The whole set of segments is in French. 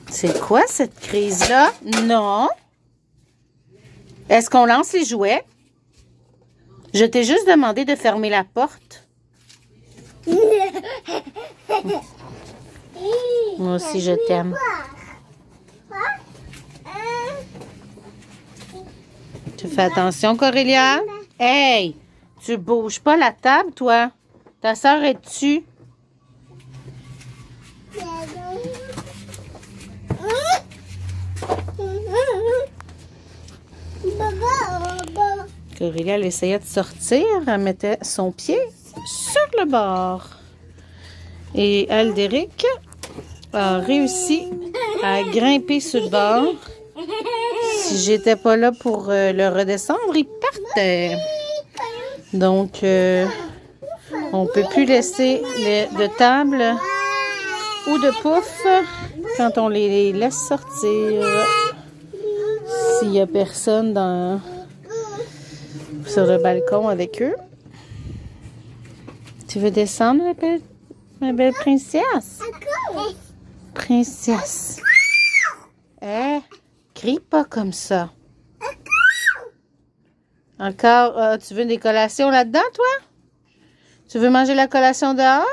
C'est quoi cette crise-là? Non. Est-ce qu'on lance les jouets? Je t'ai juste demandé de fermer la porte. Moi aussi, je t'aime. Tu fais attention, Corélia? Hey! Tu bouges pas la table, toi? Ta soeur est dessus? Corélia, elle essayait de sortir. Elle mettait son pied sur le bord. Et Aldéric a réussi à grimper sur le bord. Si j'étais pas là pour le redescendre, il partait. Donc, on peut plus laisser de table ou de pouf quand on les laisse sortir. S'il n'y a personne sur le balcon avec eux. Tu veux descendre, ma belle princesse? Princesse. Crie pas comme ça. Encore, tu veux des collations là-dedans, toi? Tu veux manger la collation dehors?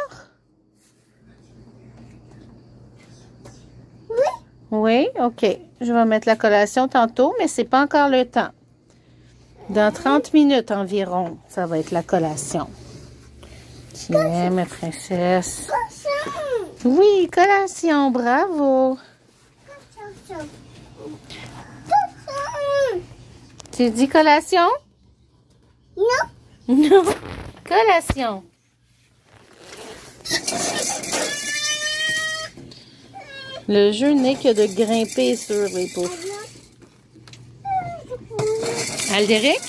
Oui, OK. Je vais mettre la collation tantôt, mais c'est pas encore le temps. Dans 30 minutes environ, ça va être la collation. Tiens, ma princesse. Oui, collation, bravo. Tu dis collation? Non. Non. Collation. Le jeu n'est que de grimper sur les poufs. Aldéric?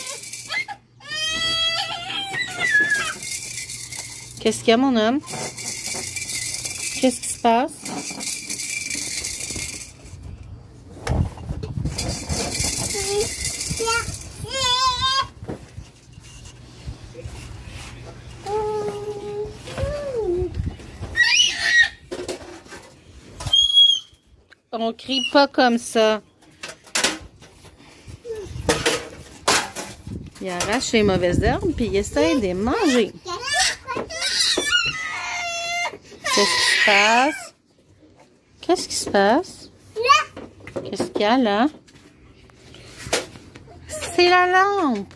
Qu'est-ce qu'il y a, mon homme? Qu'est-ce qui se passe? On crie pas comme ça. Il arrache les mauvaises herbes puis il essaie de les manger. Qu'est-ce qui se passe? Qu'est-ce qui se passe? Qu'est-ce qu'il y a là? C'est la lampe.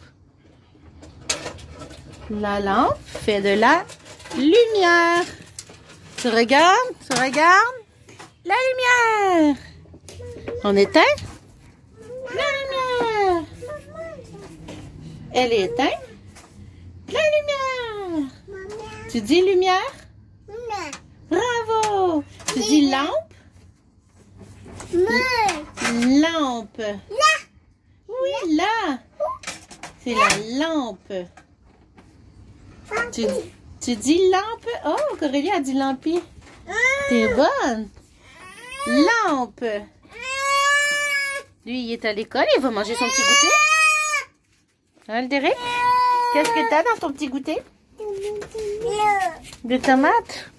La lampe fait de la lumière. Tu regardes? Tu regardes? La lumière! On éteint? La lumière! Elle est éteinte? La lumière! Tu dis lumière? Bravo! Tu dis lampe? Lampe. Oui, là. C'est la lampe. Tu dis lampe? Oh, Corélia a dit lampi. T'es bonne. Lampe. Lui, il est à l'école, il va manger son petit goûter. Aldéric, qu'est-ce que t'as dans ton petit goûter? Des tomates.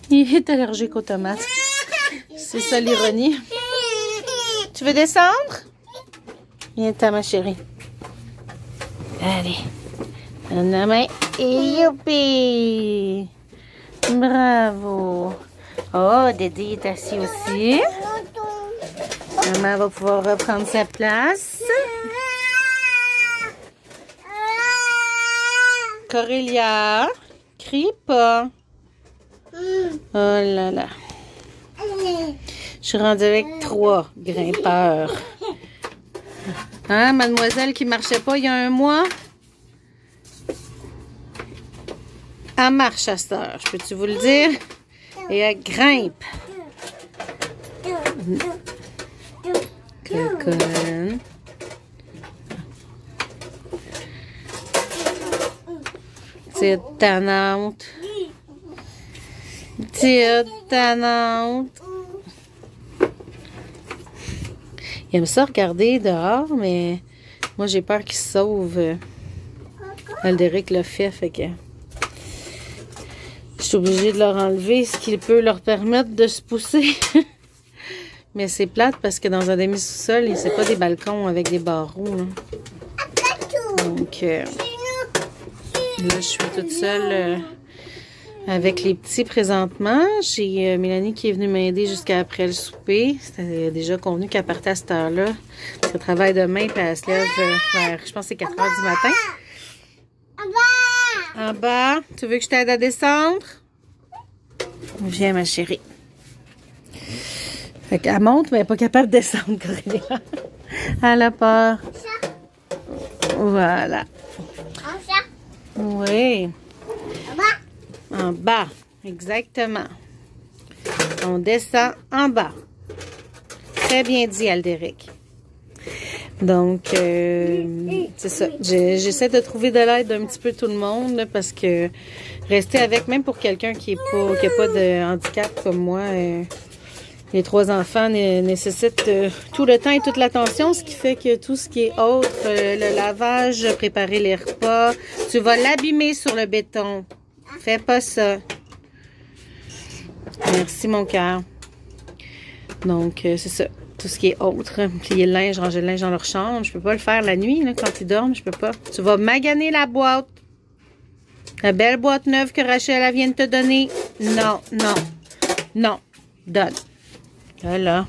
Il est allergique aux tomates. C'est ça l'ironie. Tu veux descendre? Viens-t'en, ma chérie. Allez. Donne la main. Et youpi! Bravo. Oh, Dédé est assis aussi. Maman va pouvoir reprendre sa place. Corélia, crie pas. Oh là là. Je suis rendue avec 3 grimpeurs. Hein, mademoiselle qui marchait pas il y a un mois? Elle marche à cette heure, peux-tu vous le dire? Et elle grimpe. Cocoon. C'est tannante. C'est tannante. Il aime ça regarder dehors, mais moi j'ai peur qu'il se sauve. Aldéric l'a fait que je suis obligée de leur enlever ce qui peut leur permettre de se pousser. Mais c'est plate parce que dans un demi-sous-sol, c'est pas des balcons avec des barreaux. Là. Donc, là, je suis toute seule avec les petits présentement. J'ai Mélanie qui est venue m'aider jusqu'à après le souper. C'était déjà convenu qu'elle partait à cette heure-là. Parce qu'elle travaille demain, puis elle se lève vers, je pense que c'est 4 heures du matin. En bas. Tu veux que je t'aide à descendre? Viens, ma chérie. Fait qu'elle monte, mais elle n'est pas capable de descendre, Corélia. Elle a peur. Voilà. Oui. En bas, exactement. On descend en bas. Très bien dit, Aldéric. Donc, c'est ça. J'essaie de trouver de l'aide d'un petit peu tout le monde, là, parce que rester avec, même pour quelqu'un qui n'a pas de handicap comme moi, les 3 enfants nécessitent tout le temps et toute l'attention, ce qui fait que tout ce qui est autre, le lavage, préparer les repas, tu vas l'abîmer sur le béton. Fais pas ça. Merci, mon cœur. Donc, c'est ça. Tout ce qui est autre. Plier le linge, ranger le linge dans leur chambre. Je peux pas le faire la nuit, là, quand ils dorment. Je peux pas. Tu vas maganer la boîte. La belle boîte neuve que Rachel elle vient de te donner. Non, non, non. Donne. Voilà.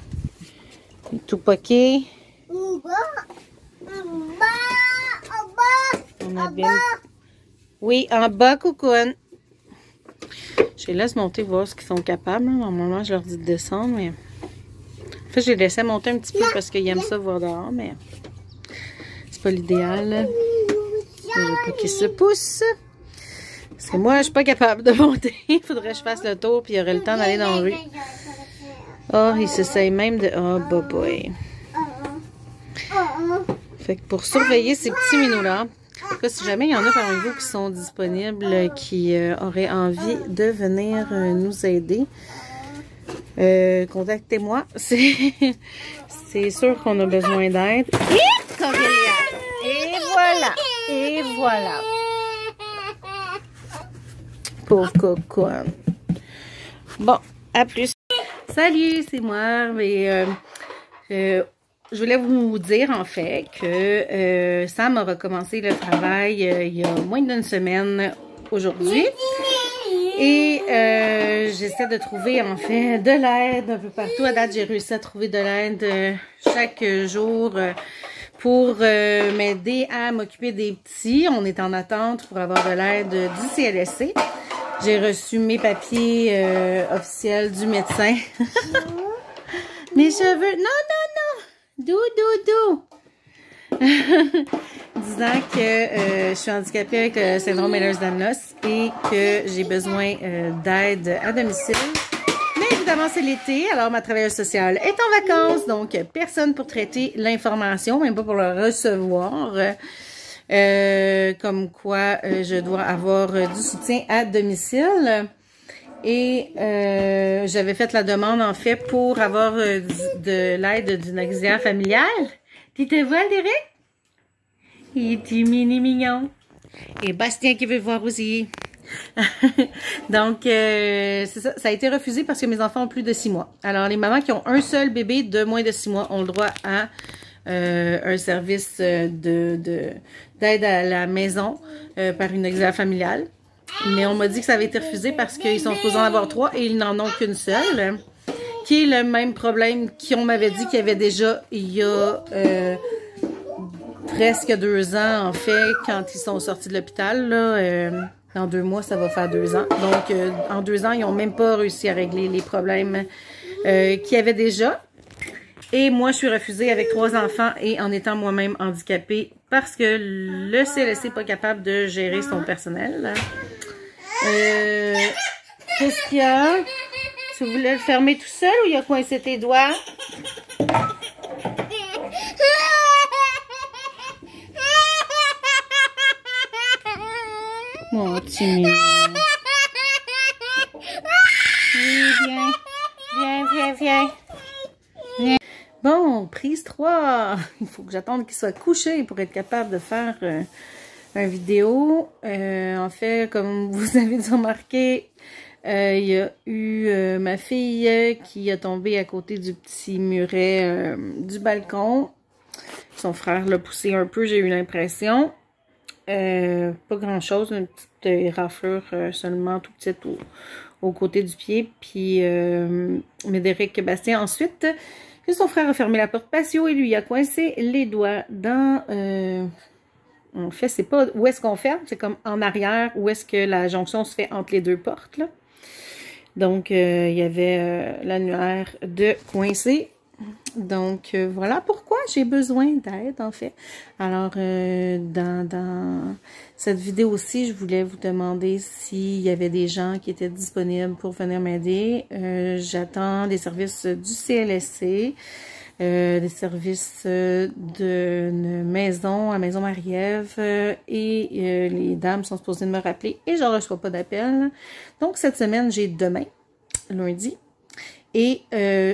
Tout poqué. On abîme. Oui, en bas, coucoune. Je les laisse monter voir ce qu'ils sont capables. Normalement, je leur dis de descendre, mais... En fait, je les laissais monter un petit peu parce qu'ils aiment ça voir dehors, mais... C'est pas l'idéal. Je veux pas qu'ils se poussent. Parce que moi, je suis pas capable de monter. Il faudrait que je fasse le tour, puis il y aurait le temps d'aller dans la rue. Oh, il s'essaye même de... Oh, boy. Fait que pour surveiller ces petits minous-là, en tout cas, si jamais il y en a parmi vous qui sont disponibles, qui auraient envie de venir nous aider, contactez-moi. C'est sûr qu'on a besoin d'aide. Et Corélia! Et voilà! Et voilà! Pauvre cocoine. Bon, à plus. Salut, c'est moi. Je voulais vous dire en fait que Sam a recommencé le travail il y a moins d'une semaine aujourd'hui. Et j'essaie de trouver en fait de l'aide un peu partout. À date, j'ai réussi à trouver de l'aide chaque jour pour m'aider à m'occuper des petits. On est en attente pour avoir de l'aide du CLSC. J'ai reçu mes papiers officiels du médecin. Mes cheveux. Non, non, non. Dou. Disant que je suis handicapée avec le syndrome Ehlers-Danlos et que j'ai besoin d'aide à domicile. Mais évidemment, c'est l'été, alors ma travailleuse sociale est en vacances, donc personne pour traiter l'information, même pas pour le recevoir. Comme quoi, je dois avoir du soutien à domicile. Et j'avais fait la demande, en fait, pour avoir de l'aide d'une auxiliaire familiale. Tu te vois, Aldéric? Il est mini mignon. Et Bastien qui veut voir aussi. Donc, c'est ça. Ça a été refusé parce que mes enfants ont plus de 6 mois. Alors, les mamans qui ont un seul bébé de moins de 6 mois ont le droit à un service d'aide à la maison par une auxiliaire familiale. Mais on m'a dit que ça avait été refusé parce qu'ils sont supposés en avoir 3 et ils n'en ont qu'une seule. Qui est le même problème qu'on m'avait dit qu'il y avait déjà il y a presque 2 ans, en fait, quand ils sont sortis de l'hôpital. Dans 2 mois, ça va faire 2 ans. Donc, en 2 ans, ils n'ont même pas réussi à régler les problèmes qu'il y avait déjà. Et moi, je suis refusée avec 3 enfants et en étant moi-même handicapée parce que le CLSC n'est pas capable de gérer son personnel. Qu'est-ce qu'il y a? Tu voulais le fermer tout seul ou il a coincé tes doigts? Mon petit mignon. Oui, viens. Bon, prise 3. Il faut que j'attende qu'il soit couché pour être capable de faire une vidéo. En fait, comme vous avez dû remarquer, il y a eu ma fille qui a tombé à côté du petit muret du balcon. Son frère l'a poussé un peu, j'ai eu l'impression. Pas grand chose, une petite raflure seulement tout petite au côté du pied. Puis Médéric Bastien ensuite, son frère a fermé la porte patio et lui a coincé les doigts dans... en fait, c'est pas où est-ce qu'on ferme, c'est comme en arrière, où est-ce que la jonction se fait entre les deux portes, là. Donc, il y avait l'annulaire de coincé. Donc, voilà pourquoi j'ai besoin d'aide, en fait. Alors, dans cette vidéo aussi, je voulais vous demander s'il y avait des gens qui étaient disponibles pour venir m'aider. J'attends des services du CLSC, des services d'une maison à Maison Marie-Ève, et les dames sont supposées de me rappeler et je ne reçois pas d'appel. Donc, cette semaine, j'ai demain, lundi, et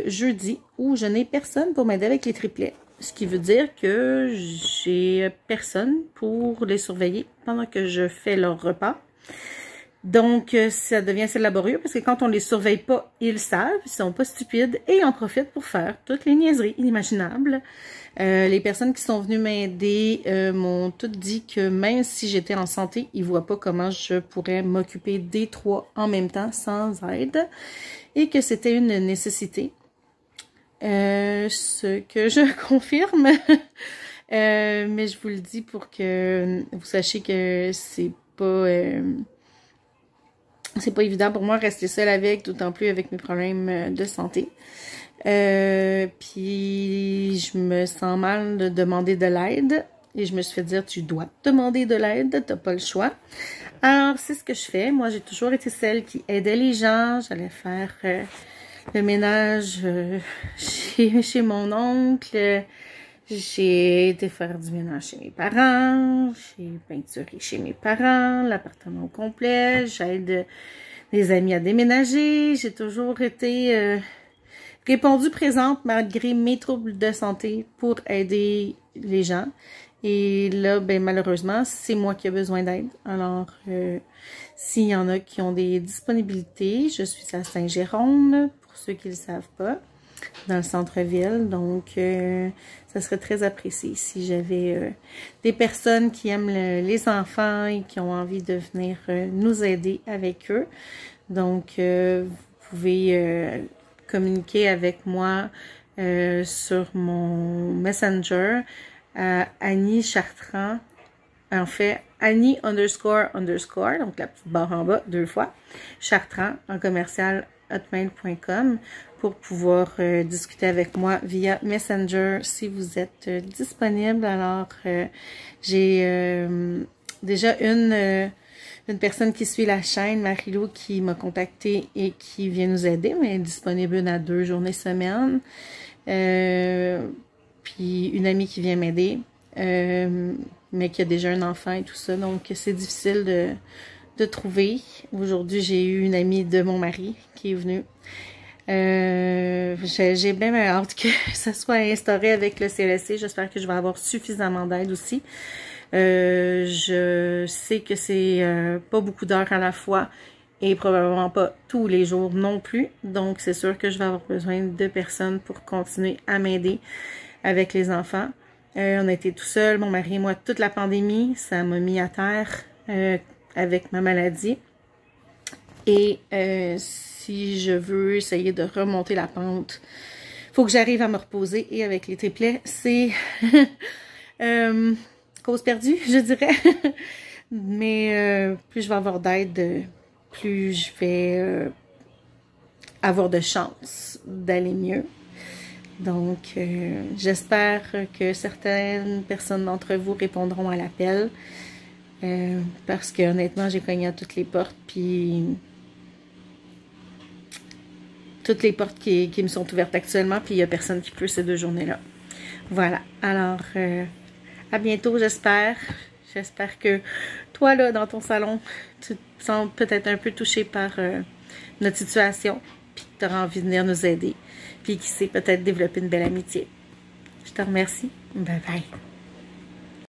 jeudi, où je n'ai personne pour m'aider avec les triplets. Ce qui veut dire que j'ai personne pour les surveiller pendant que je fais leur repas. Donc, ça devient assez laborieux parce que quand on les surveille pas, ils savent, ils sont pas stupides et ils en profitent pour faire toutes les niaiseries inimaginables. Les personnes qui sont venues m'aider m'ont toutes dit que même si j'étais en santé, ils voient pas comment je pourrais m'occuper des trois en même temps sans aide et que c'était une nécessité. Ce que je confirme, mais je vous le dis pour que vous sachiez que c'est pas évident pour moi de rester seule avec, d'autant plus avec mes problèmes de santé. Puis je me sens mal de demander de l'aide et je me suis fait dire tu dois demander de l'aide, t'as pas le choix. Alors c'est ce que je fais. Moi j'ai toujours été celle qui aidait les gens. J'allais faire le ménage chez mon oncle. J'ai été faire du ménage chez mes parents. J'ai peinturé chez mes parents, l'appartement au complet. J'aide des amis à déménager. J'ai toujours été répondu présente malgré mes troubles de santé pour aider les gens. Et là, ben malheureusement, c'est moi qui ai besoin d'aide. Alors, s'il y en a qui ont des disponibilités, je suis à Saint-Jérôme, pour ceux qui ne le savent pas, dans le centre-ville. Donc, ça serait très apprécié si j'avais des personnes qui aiment les enfants et qui ont envie de venir nous aider avec eux. Donc, vous pouvez communiquer avec moi sur mon Messenger, Annie Chartrand, en fait, Annie __, donc la petite barre en bas, 2 fois, Chartrand, en commercial hotmail.com, pour pouvoir discuter avec moi via Messenger si vous êtes disponible. Alors, j'ai déjà une personne qui suit la chaîne, Marie-Lou, qui m'a contacté et qui vient nous aider, mais elle est disponible 1 à 2 journées semaine. Puis une amie qui vient m'aider, mais qui a déjà un enfant et tout ça, donc c'est difficile de trouver. Aujourd'hui, j'ai eu une amie de mon mari qui est venue. J'ai bien hâte que ça soit instauré avec le CLSC. J'espère que je vais avoir suffisamment d'aide aussi. Je sais que c'est pas beaucoup d'heures à la fois et probablement pas tous les jours non plus. Donc, c'est sûr que je vais avoir besoin de personnes pour continuer à m'aider avec les enfants. On a été tout seul, mon mari et moi, toute la pandémie. Ça m'a mis à terre avec ma maladie. Et si je veux essayer de remonter la pente, faut que j'arrive à me reposer. Et avec les triplets, c'est cause perdue, je dirais. Mais plus je vais avoir d'aide, plus je vais avoir de chance d'aller mieux. Donc, j'espère que certaines personnes d'entre vous répondront à l'appel. Parce que honnêtement, j'ai cogné à toutes les portes, puis toutes les portes qui me sont ouvertes actuellement, puis il n'y a personne qui peut ces 2 journées-là. Voilà. Alors, à bientôt, j'espère. J'espère que toi, là, dans ton salon, tu te sens peut-être un peu touché par notre situation, puis que tu auras envie de venir nous aider, puis qui sait, peut-être développer une belle amitié. Je te remercie. Bye bye.